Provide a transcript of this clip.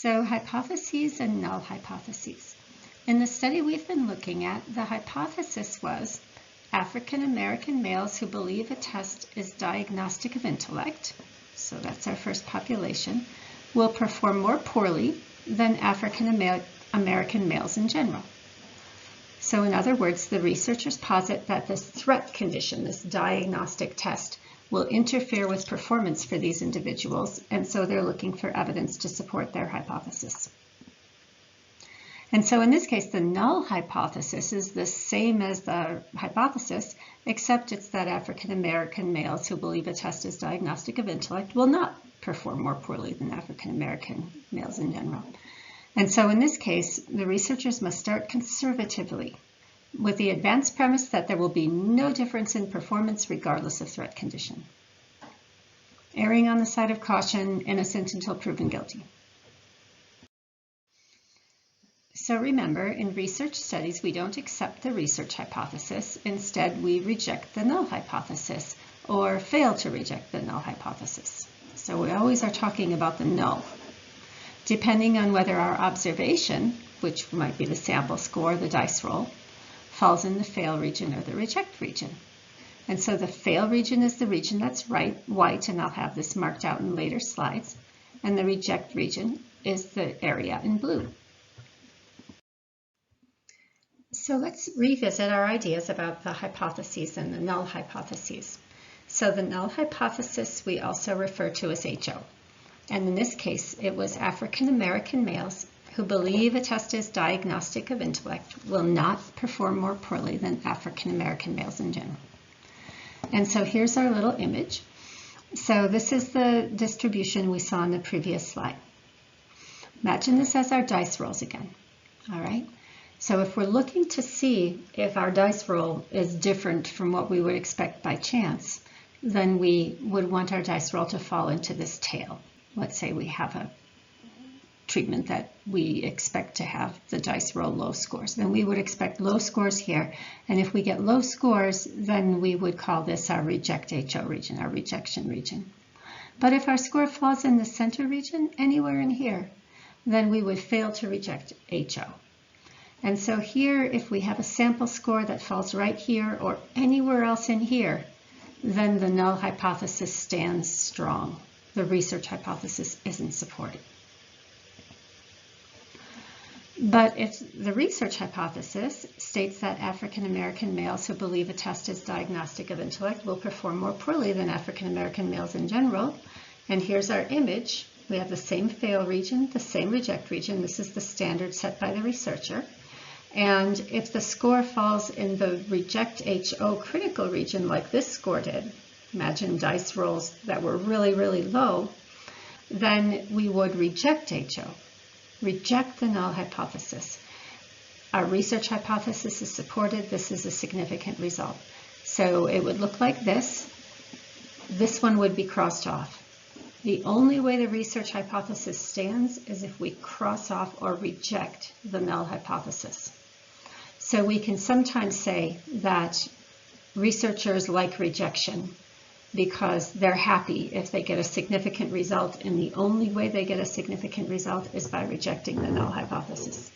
So hypotheses and null hypotheses. In the study we've been looking at, the hypothesis was African American males who believe a test is diagnostic of intellect, so that's our first population, will perform more poorly than African American males in general. So in other words, the researchers posit that this threat condition, this diagnostic test, will interfere with performance for these individuals, and so they're looking for evidence to support their hypothesis. And so in this case, the null hypothesis is the same as the hypothesis, except it's that African American males who believe a test is diagnostic of intellect will not perform more poorly than African American males in general. And so in this case, the researchers must start conservatively with the advanced premise that there will be no difference in performance regardless of threat condition. Erring on the side of caution, innocent until proven guilty. So remember, in research studies, we don't accept the research hypothesis. Instead, we reject the null hypothesis or fail to reject the null hypothesis. So we always are talking about the null. Depending on whether our observation, which might be the sample score, the dice roll, falls in the fail region or the reject region. And so the fail region is the region that's white, and I'll have this marked out in later slides. And the reject region is the area in blue. So let's revisit our ideas about the hypotheses and the null hypotheses. So the null hypothesis we also refer to as HO. And in this case, it was African American males who believe a test is diagnostic of intellect will not perform more poorly than African American males in general. And so here's our little image. So this is the distribution we saw in the previous slide. Imagine this as our dice rolls again. All right. So if we're looking to see if our dice roll is different from what we would expect by chance, then we would want our dice roll to fall into this tail. Let's say we have a treatment that we expect to have the dice roll low scores. Then we would expect low scores here. And if we get low scores, then we would call this our reject HO region, our rejection region. But if our score falls in the center region, anywhere in here, then we would fail to reject HO. And so here, if we have a sample score that falls right here or anywhere else in here, then the null hypothesis stands strong. The research hypothesis isn't supported. But if the research hypothesis states that African American males who believe a test is diagnostic of intellect will perform more poorly than African American males in general, and here's our image. We have the same fail region, the same reject region. This is the standard set by the researcher. And if the score falls in the reject HO critical region like this score did, imagine dice rolls that were really, really low, then we would reject HO, reject the null hypothesis. Our research hypothesis is supported. This is a significant result. So it would look like this. This one would be crossed off. The only way the research hypothesis stands is if we cross off or reject the null hypothesis. So we can sometimes say that researchers like rejection because they're happy if they get a significant result, and the only way they get a significant result is by rejecting the null hypothesis.